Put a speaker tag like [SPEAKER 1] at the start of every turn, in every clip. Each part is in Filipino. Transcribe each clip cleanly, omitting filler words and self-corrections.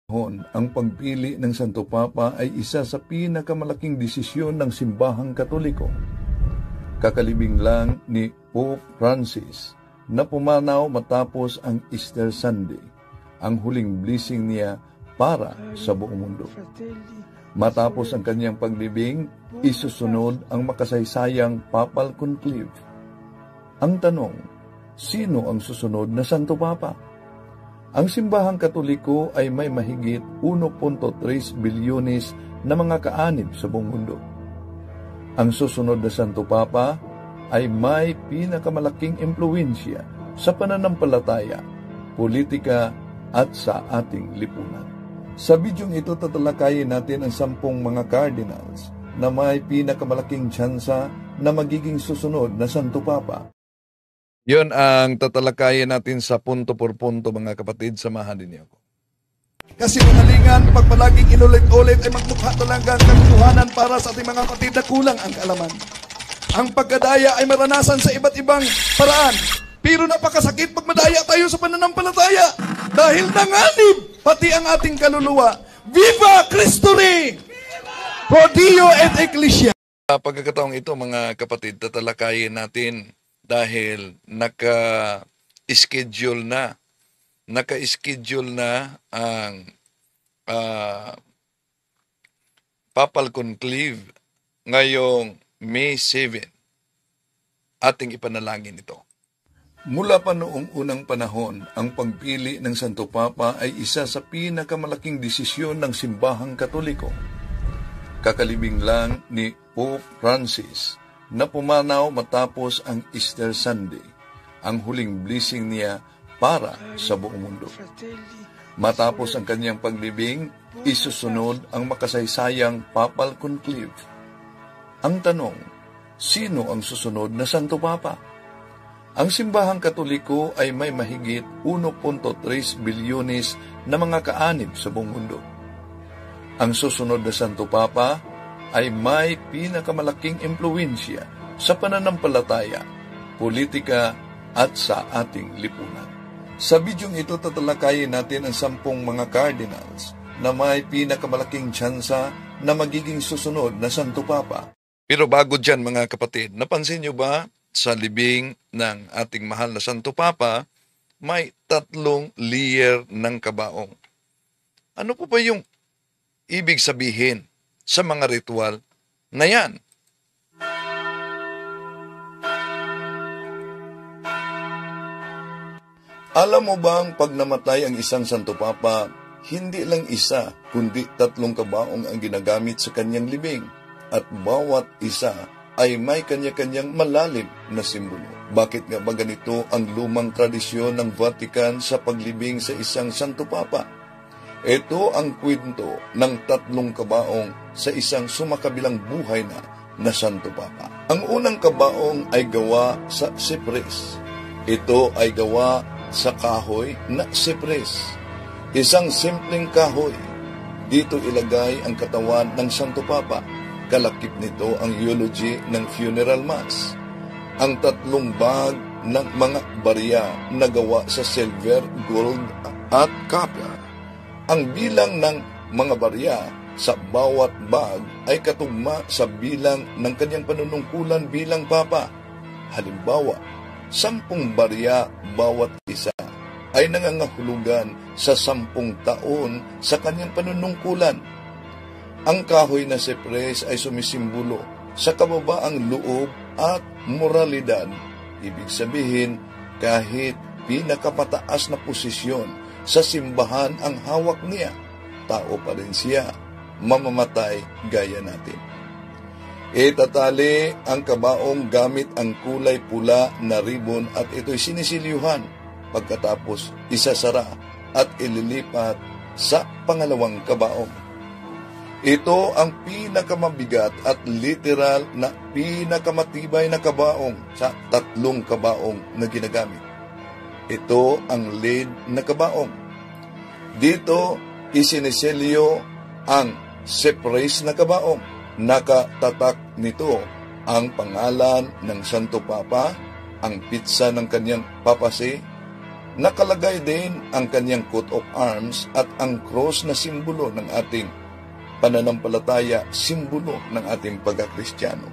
[SPEAKER 1] Ang pagpili ng Santo Papa ay isa sa pinakamalaking desisyon ng simbahang Katoliko. Kakalibing lang ni Pope Francis na pumanaw matapos ang Easter Sunday, ang huling blessing niya para sa buong mundo. Matapos ang kanyang paglibing, isusunod ang makasaysayang Papal Conclave. Ang tanong, sino ang susunod na Santo Papa? Ang simbahang Katoliko ay may mahigit 1.3 bilyones na mga kaanib sa buong mundo. Ang susunod na Santo Papa ay may pinakamalaking impluwensya sa pananampalataya, politika at sa ating lipunan. Sa bidyong ito tatalakayin natin ang 10 mga cardinals na may pinakamalaking tsansa na magiging susunod na Santo Papa. Yon ang tatalakayin natin sa punto por punto, mga kapatid. Samahan din niyo ako.
[SPEAKER 2] Kasi kinalingan, pag palaging inulit-ulit ay magmukha talaga ang katotohanan para sa ating mga kapatid na kulang ang kaalaman. Ang pagkadaya ay maranasan sa iba't ibang paraan. Pero napakasakit pag madaya tayo sa pananampalataya. Dahil nanganib pati ang ating kaluluwa. Viva Cristo Rey! Pro Dio et Ecclesia!
[SPEAKER 1] Pagkakataong ito, mga kapatid, tatalakayin natin dahil naka-schedule na ang Papal Conclave ngayong May 7. Ating ipanalangin ito. Mula pa noong unang panahon, ang pagpili ng Santo Papa ay isa sa pinakamalaking desisyon ng simbahang Katoliko. Kakalibing lang ni Pope Francis na pumanaw matapos ang Easter Sunday, ang huling blessing niya para sa buong mundo. Matapos ang kanyang paglibing, isusunod ang makasaysayang Papal Conclave. Ang tanong, sino ang susunod na Santo Papa? Ang simbahang Katoliko ay may mahigit 1.3 bilyones na mga kaanib sa buong mundo. Ang susunod na Santo Papa ay may pinakamalaking impluwensya sa pananampalataya, politika at sa ating lipunan. Sa bidyong ito tatalakayin natin ang 10 mga cardinals na may pinakamalaking tsansa na magiging susunod na Santo Papa. Pero bago dyan, mga kapatid, napansin nyo ba sa libing ng ating mahal na Santo Papa, may 3 layer ng kabaong? Ano po ba yung ibig sabihin sa mga ritual na yan? Alam mo bang pag namatay ang isang Santo Papa, hindi lang isa, kundi 3 kabaong ang ginagamit sa kanyang libing, at bawat isa ay may kanya-kanyang malalim na simbolo. Bakit nga ba ganito ang lumang tradisyon ng Vatican sa paglibing sa isang Santo Papa? Ito ang kwento ng 3 kabaong sa isang sumakabilang buhay na Santo Papa. Ang unang kabaong ay gawa sa sipres. Ito ay gawa sa kahoy na sipres. Isang simpleng kahoy. Dito ilagay ang katawan ng Santo Papa. Kalakip nito ang eulogy ng funeral mass. Ang 3 bag ng mga barya na gawa sa silver, gold at copper. Ang bilang ng mga barya sa bawat bag ay katugma sa bilang ng kanyang panunungkulan bilang Papa. Halimbawa, 10 barya bawat isa ay nangangahulugan sa 10 taon sa kanyang panunungkulan. Ang kahoy na sipres ay sumisimbolo sa kababaang loob at moralidad. Ibig sabihin, kahit pinakapataas na posisyon sa simbahan ang hawak niya, tao pa rin siya, mamamatay gaya natin. Itatali ang kabaong gamit ang kulay pula na ribbon at ito'y sinisilyuhan. Pagkatapos, isasara at ililipat sa pangalawang kabaong. Ito ang pinakamabigat at literal na pinakamatibay na kabaong sa 3 kabaong na ginagamit. Ito ang lead na kabaong. Dito, isiniselyo ang sipres na kabaong. Nakatatak nito ang pangalan ng Santo Papa, ang pitsa ng kanyang papasi, Nakalagay din ang kanyang coat of arms at ang cross na simbolo ng ating pananampalataya, simbolo ng ating pagkakristyano.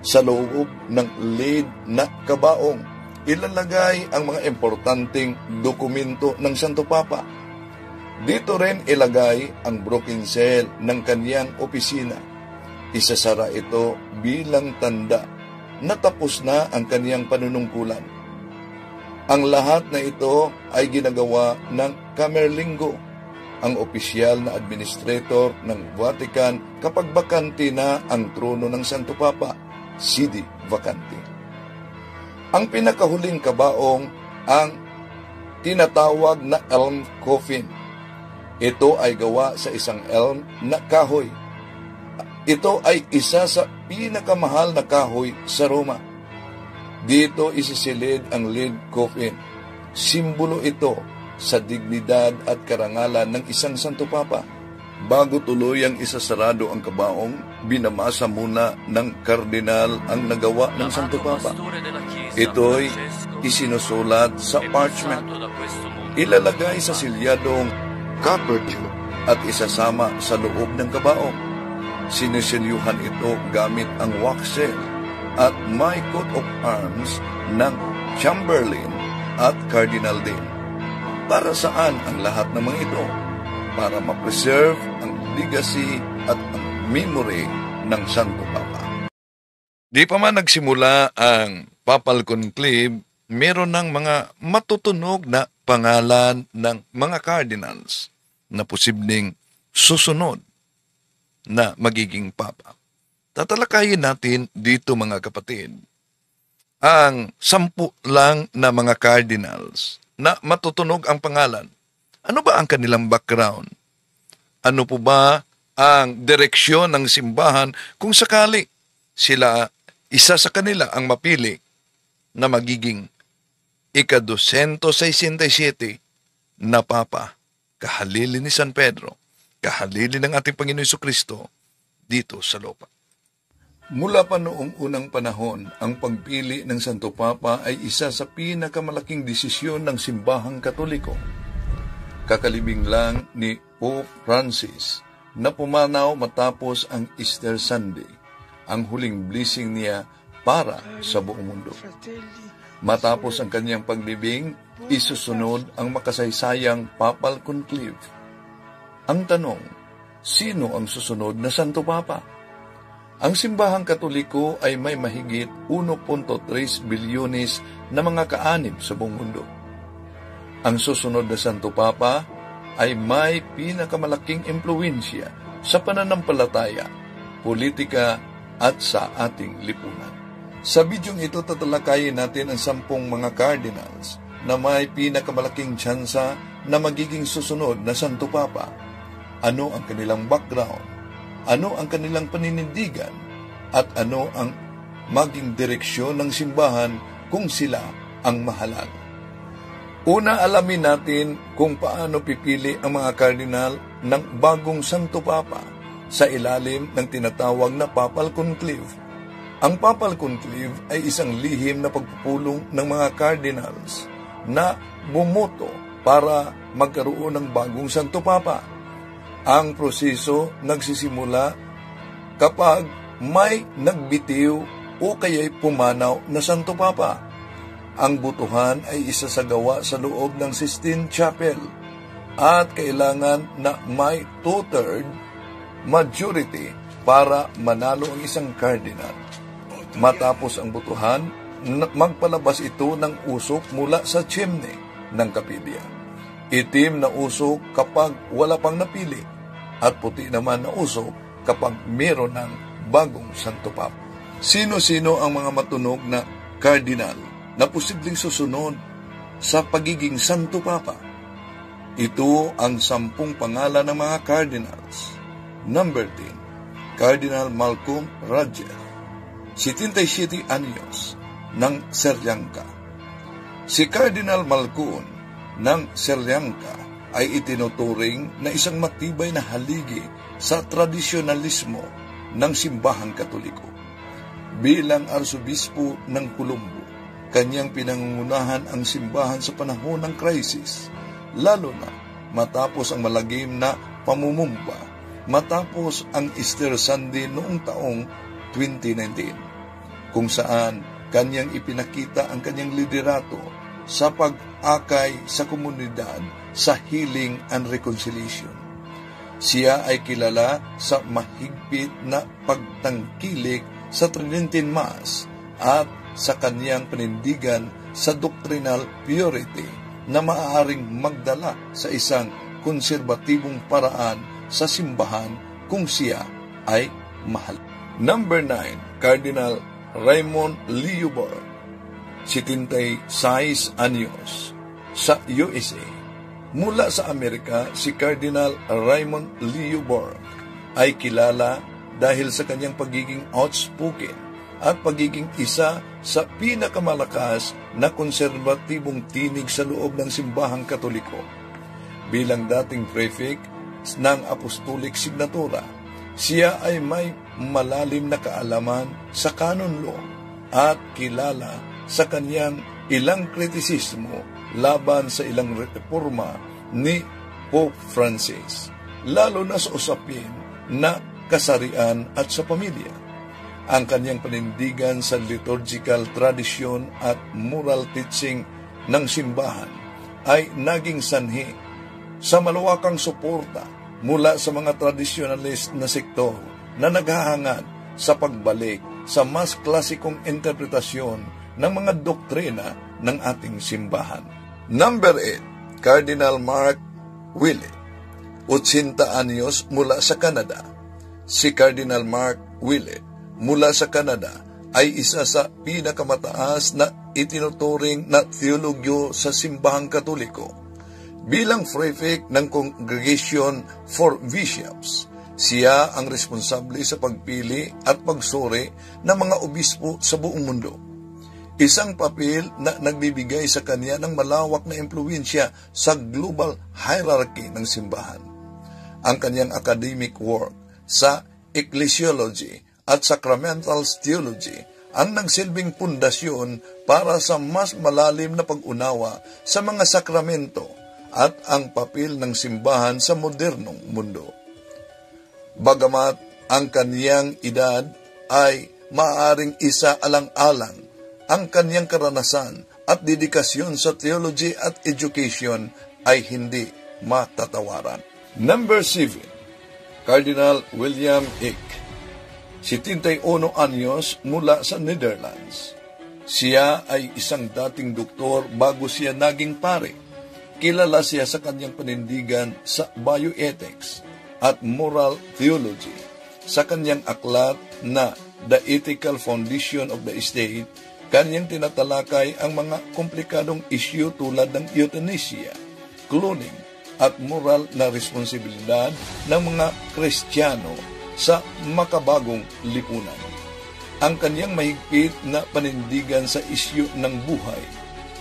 [SPEAKER 1] Sa loob ng lead na kabaong, ilalagay ang mga importanteng dokumento ng Santo Papa. Dito rin ilagay ang broken seal ng kaniyang opisina. Isasara ito bilang tanda na tapos na ang kaniyang panunungkulan. Ang lahat na ito ay ginagawa ng Camerlengo, ang opisyal na administrator ng Vatican kapag bakante na ang trono ng Santo Papa, sedi vacante. Ang pinakahuling kabaong ang tinatawag na elm coffin. Ito ay gawa sa isang elm na kahoy. Ito ay isa sa pinakamahal na kahoy sa Roma. Dito isisilid ang lead coffin. Simbolo ito sa dignidad at karangalan ng isang Santo Papa. Bago tuluyang isasarado ang kabaong, binamasa muna ng kardinal ang nagawa ng Santo Papa. Ito'y isinusulat sa parchment. Ilalagay sa silyadong copper tube at isasama sa loob ng kabaong. Sinisilyuhan ito gamit ang wax seal at may coat of arms ng Chamberlain at Cardinal din. Para saan ang lahat ng mga ito? Para ma-preserve ang legacy at ang memory ng Santo Papa. Di pa man nagsimula ang Papal Conclave, meron ng mga matutunog na pangalan ng mga cardinals na posibleng susunod na magiging Papa. Tatalakayin natin dito mga kapatid ang 10 lang na mga cardinals na matutunog ang pangalan. Ano ba ang kanilang background? Ano po ba ang direksyon ng simbahan kung sakali sila, isa sa kanila ang mapili na magiging ika-267 na Papa, kahalili ni San Pedro, kahalili ng ating Panginoon Jesucristo dito sa lupa. Mula pa noong unang panahon, ang pagpili ng Santo Papa ay isa sa pinakamalaking desisyon ng simbahang Katoliko. Kakalibing lang ni Pope Francis na pumanaw matapos ang Easter Sunday, ang huling blessing niya para sa buong mundo. Matapos ang kanyang paglibing, isusunod ang makasaysayang Papal Conclave. Ang tanong, sino ang susunod na Santo Papa? Ang simbahang Katoliko ay may mahigit 1.3 bilyones na mga kaanib sa buong mundo. Ang susunod na Santo Papa ay may pinakamalaking impluwensya sa pananampalataya, politika at sa ating lipunan. Sa bidyong ito tatalakayin natin ang 10 mga cardinals na may pinakamalaking tsansa na magiging susunod na Santo Papa. Ano ang kanilang background? Ano ang kanilang paninindigan at ano ang maging direksyon ng simbahan kung sila ang mahalal. Una, alamin natin kung paano pipili ang mga kardinal ng bagong Santo Papa sa ilalim ng tinatawag na Papal Conclave. Ang Papal Conclave ay isang lihim na pagpupulong ng mga cardinals na bumoto para magkaroon ng bagong Santo Papa. Ang proseso nagsisimula kapag may nagbitiw o kaya'y pumanaw na Santo Papa. Ang butuhan ay isasagawa sa loob ng Sistine Chapel at kailangan na may 2/3 majority para manalo ang isang cardinal. Matapos ang butuhan, magpalabas ito ng usok mula sa chimney ng kapilya. Itim na usok kapag wala pang napili at puti naman na usok kapag meron ng bagong Santo Papa. Sino-sino ang mga matunog na cardinal na posibleng susunod sa pagiging Santo Papa? Ito ang 10 pangalan ng mga cardinals. Number 10, Cardinal Malcolm Radjer, 77 anyos, ng Sri Lanka. Si Cardinal Malcolm ng Sri Lanka ay itinuturing na isang matibay na haligi sa tradisyonalismo ng simbahang Katoliko. Bilang arsobispo ng Colombo, kanyang pinangungunahan ang simbahan sa panahon ng krisis, lalo na matapos ang malagim na pamumumpa, matapos ang Easter Sunday noong taong 2019, kung saan kanyang ipinakita ang kanyang liderato sa pag-akay sa komunidad sa healing and reconciliation. Siya ay kilala sa mahigpit na pagtangkilik sa Tridentine Mass at sa kanyang panindigan sa doctrinal purity na maaaring magdala sa isang konserbatibong paraan sa simbahan kung siya ay mahal. Number 9, Cardinal Raymond Liuborg, 76 anyos, sa USA. Mula sa Amerika, si Cardinal Raymond Liuborg ay kilala dahil sa kanyang pagiging outspoken at pagiging isa sa pinakamalakas na konserbatibong tinig sa loob ng simbahang Katoliko. Bilang dating prefect ng Apostolic Signatura, siya ay may malalim na kaalaman sa canon law at kilala sa kanyang ilang kritisismo laban sa ilang reforma ni Pope Francis, lalo na sa usapin na kasarian at sa pamilya. Ang kanyang panindigan sa liturgical tradisyon at moral teaching ng simbahan ay naging sanhi sa malawakang suporta mula sa mga traditionalist na sektor na naghahangad sa pagbalik sa mas klasikong interpretasyon ng mga doktrina ng ating simbahan. Number 8, Cardinal Mark Willett, 80 anyos, mula sa Canada. Si Cardinal Mark Willett mula sa Canada ay isa sa pinakamataas na itinuturing na teologyo sa simbahang Katoliko. Bilang prefect ng Congregation for Bishops, siya ang responsable sa pagpili at pagsuri ng mga obispo sa buong mundo. Isang papel na nagbibigay sa kanya ng malawak na impluwensya sa global hierarchy ng simbahan. Ang kanyang academic work sa ecclesiology at sacramental theology ang nagsilbing pundasyon para sa mas malalim na pag-unawa sa mga sakramento at ang papel ng simbahan sa modernong mundo. Bagamat ang kaniyang edad ay maaaring isa alang-alang, ang kanyang karanasan at dedikasyon sa theology at education ay hindi matatawaran. Number 7, Cardinal William Eck, 71 anyos, mula sa Netherlands. Siya ay isang dating doktor bago siya naging pare. Kilala siya sa kanyang panindigan sa bioethics at moral theology. Sa kanyang aklat na The Ethical Foundation of the State, kanyang tinatalakay ang mga komplikadong isyu tulad ng euthanasia, cloning, at moral na responsibilidad ng mga Kristiyano sa makabagong lipunan. Ang kanyang mahigpit na panindigan sa isyu ng buhay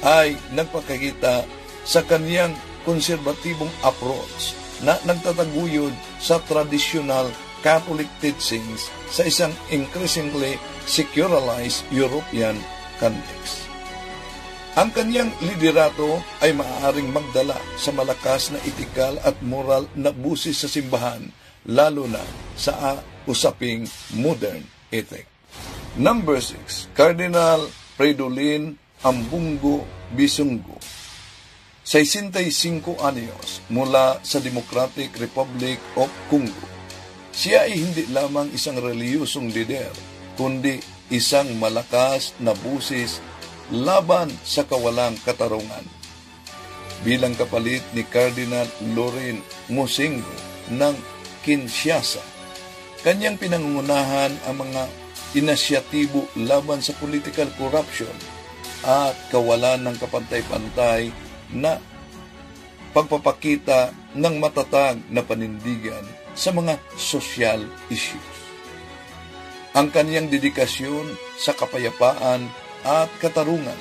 [SPEAKER 1] ay nagpakita sa kanyang konserbatibong approach na nagtataguyod sa traditional Catholic teachings sa isang increasingly secularized European context. Ang kanyang liderato ay maaaring magdala sa malakas na etikal at moral na busis sa simbahan, lalo na sa usaping modern ethic. Number 6, Cardinal Fridolin Ambungo Bisungo, 65 anyos, mula sa Democratic Republic of Congo. Siya ay hindi lamang isang reliyosong lider, kundi isang malakas na busis laban sa kawalang katarungan. Bilang kapalit ni Cardinal Laurent Mosengo ng Kinshasa, kanyang pinangungunahan ang mga inisyatibo laban sa political corruption at kawalan ng kapantay-pantay na pagpapakita ng matatag na panindigan sa mga social issues. Ang kanyang dedikasyon sa kapayapaan at katarungan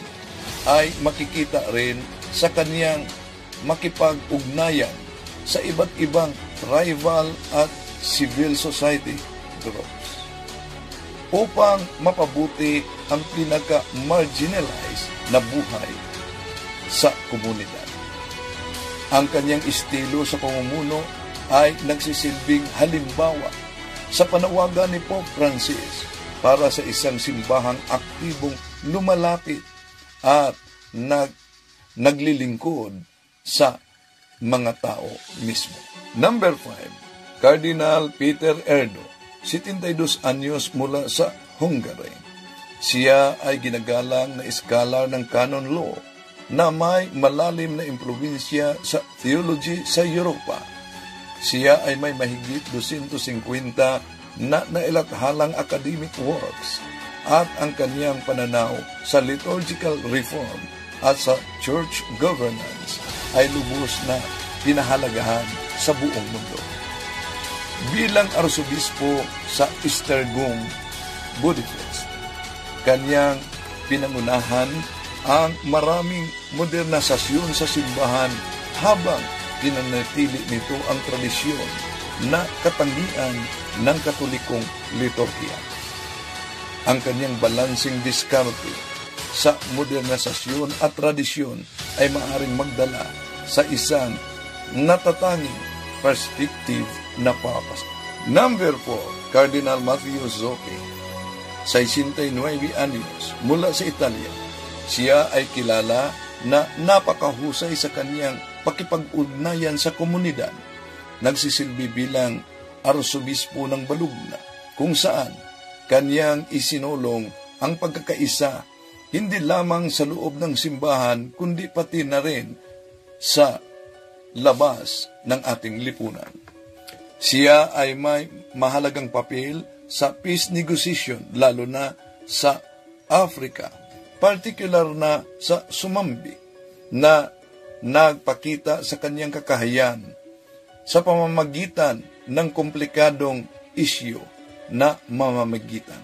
[SPEAKER 1] ay makikita rin sa kanyang makipag-ugnayan sa iba't ibang rival at civil society groups upang mapabuti ang pinaka-marginalized na buhay sa komunidad. Ang kanyang estilo sa pamumuno ay nagsisilbing halimbawa sa panawagan ni Pope Francis para sa isang simbahang aktibong lumalapit at naglilingkod sa mga tao mismo. Number 5, Cardinal Peter Erdo, 72 anyos mula sa Hungary. Siya ay ginagalang na iskalar ng canon law na may malalim na impluwensya sa theology sa Europa. Siya ay may mahigit 250 na nailathalang academic works at ang kaniyang pananaw sa liturgical reform at sa church governance ay lubos na pinahalagahan sa buong mundo. Bilang arsobispo sa Esztergom, Budapest, kaniyang pinangunahan ang maraming modernisasyon sa simbahan habang pinanatili nito ang tradisyon na katangian ng katolikong liturhiya. Ang kanyang balansing diskarte sa modernisasyon at tradisyon ay maaaring magdala sa isang natatanging perspective na papas. Number 4, Cardinal Matteo Zuppi, 69 anyos, mula sa Italia. Siya ay kilala na napakahusay sa kaniyang pakipag-ugnayan sa komunidad. Nagsisilbi bilang arsobispo ng Balugna, kung saan kaniyang isinulong ang pagkakaisa hindi lamang sa loob ng simbahan kundi pati na rin sa labas ng ating lipunan. Siya ay may mahalagang papel sa peace negotiation lalo na sa Africa, partikular na sa Sumambi, na nagpakita sa kanyang kakayahan sa pamamagitan ng komplikadong isyu na mamamagitan.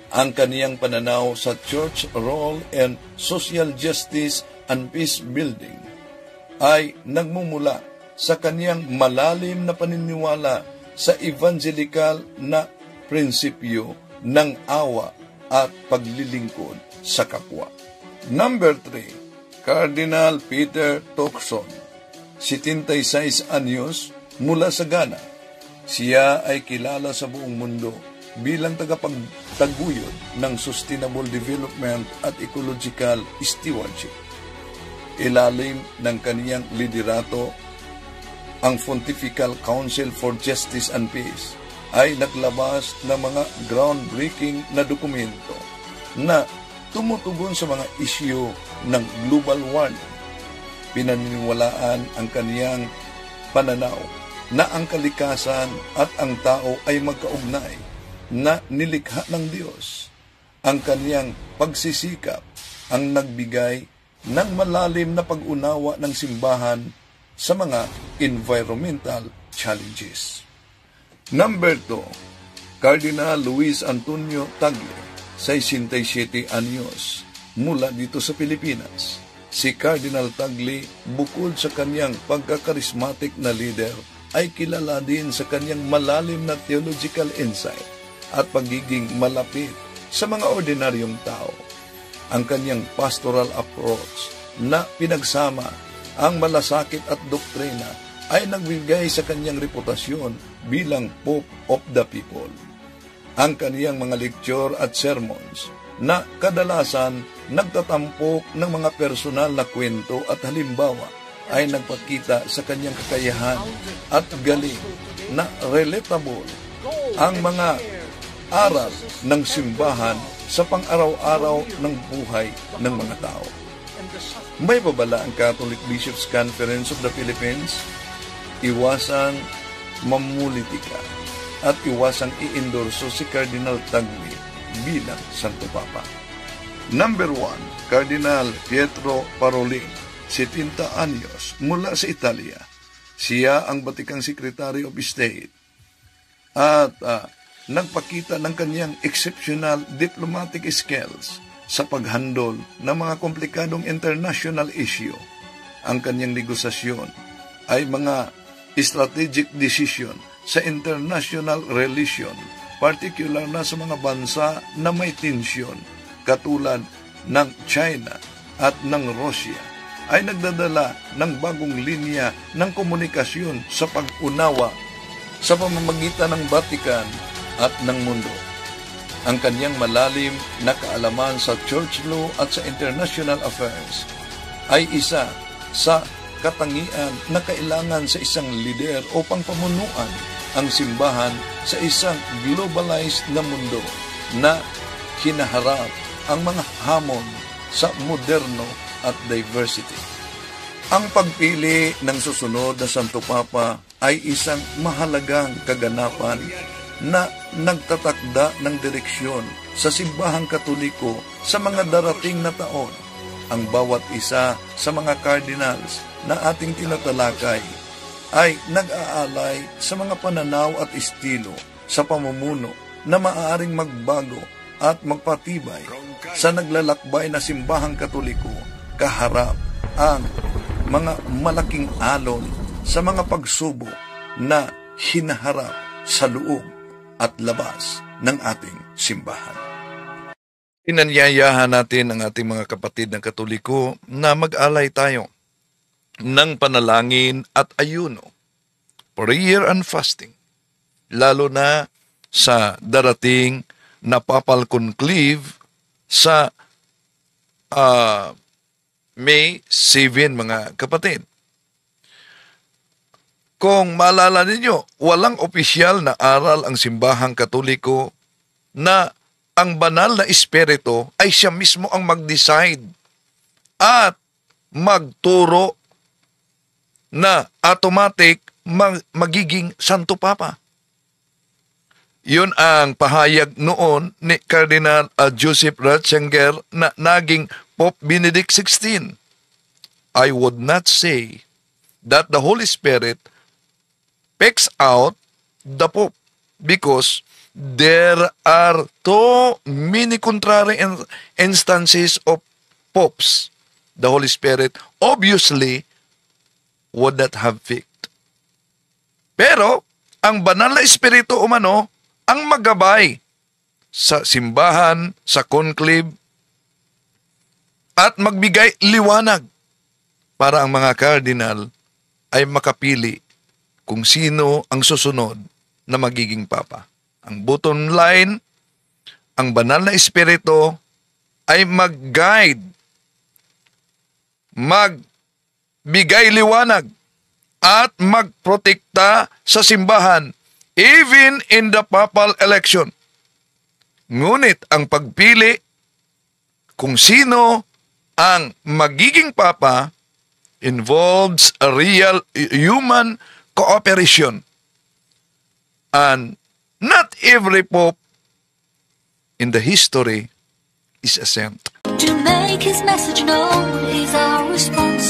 [SPEAKER 1] Ang kaniyang pananaw sa church role and social justice and peace building ay nagmumula sa kaniyang malalim na paniniwala sa evangelical na prinsipyo ng awa at paglilingkod sa kapwa. Number 3, Cardinal Peter Turkson, 76 anyos, mula sa Ghana. Siya ay kilala sa buong mundo bilang tagapagtaguyod ng sustainable development at ecological stewardship. Ilalim ng kaniyang liderato, ang Pontifical Council for Justice and Peace ay naglabas ng mga groundbreaking na dokumento na tumutugon sa mga isyu ng global warming. Pinaniniwalaan ang kaniyang pananaw na ang kalikasan at ang tao ay magkaugnay na nilikha ng Diyos. Ang kaniyang pagsisikap ang nagbigay ng malalim na pag-unawa ng simbahan sa mga environmental challenges. Number 2, Cardinal Luis Antonio Tagle, 67 anyos, mula dito sa Pilipinas. Si Cardinal Tagle, bukod sa kaniyang pagkakarismatic na leader, ay kilala din sa kaniyang malalim na theological insight at pagiging malapit sa mga ordinaryong tao. Ang kaniyang pastoral approach na pinagsama ang malasakit at doktrina ay nagbigay sa kaniyang reputasyon bilang Pope of the People. Ang kaniyang mga lecture at sermons na kadalasan nagtatampok ng mga personal na kwento at halimbawa ay nagpakita sa kaniyang kakayahan at galing na relatable ang mga aral ng simbahan sa pang-araw-araw ng buhay ng mga tao. May babala ang Catholic Bishops' Conference of the Philippines, iwasang mamulitika at iwasang i-endorso si Cardinal Tagle bilang Santo Papa. Number 1, Cardinal Pietro Parolin, 70 anyos, mula sa Italia. Siya ang Batikang Secretary of State at nagpakita ng kanyang exceptional diplomatic skills sa paghandol ng mga komplikadong international issue. Ang kanyang negosasyon ay mga strategic decision sa international relation, particular na sa mga bansa na may tensyon, katulad ng China at ng Russia ay nagdadala ng bagong linya ng komunikasyon sa pag-unawa sa pamamagitan ng Vatican at ng mundo. Ang kanyang malalim na kaalaman sa church law at sa international affairs ay isa sa katangian na kailangan sa isang lider upang pamunuan ang simbahan sa isang globalized na mundo na hinaharap ang mga hamon sa moderno at diversity. Ang pagpili ng susunod na Santo Papa ay isang mahalagang kaganapan na nagtatakda ng direksyon sa simbahang Katoliko sa mga darating na taon. Ang bawat isa sa mga cardinals na ating tinatalakay ay nag-aalay sa mga pananaw at estilo sa pamumuno na maaaring magbago at magpatibay sa naglalakbay na simbahang Katoliko kaharap ang mga malaking alon sa mga pagsubok na hinaharap sa loob at labas ng ating simbahan. Inanyayahan natin ang ating mga kapatid ng Katoliko na mag-alay tayo ng panalangin at ayuno, prayer and fasting, lalo na sa darating na papal conclave sa May 7, mga kapatid. Kung maalala ninyo, walang opisyal na aral ang simbahang Katoliko na ang banal na espiritu ay siya mismo ang mag-decide at magturo na automatic magiging Santo Papa. Yun ang pahayag noon ni Cardinal Joseph Ratzinger na naging Pope Benedict XVI. I would not say that the Holy Spirit picks out the Pope because there are too many contrary instances of popes. The Holy Spirit obviously would not have picked. Pero, ang banal na espiritu umano ang magabay sa simbahan, sa conclave, at magbigay liwanag para ang mga cardinal ay makapili kung sino ang susunod na magiging papa. Ang bottom line, ang banal na espiritu ay mag-guide, magbigay liwanag, at magprotekta sa simbahan even in the papal election. Ngunit ang pagpili kung sino ang magiging papa involves a real human cooperation. And not every pope in the history is a saint.
[SPEAKER 3] To make his message known is our responsibility.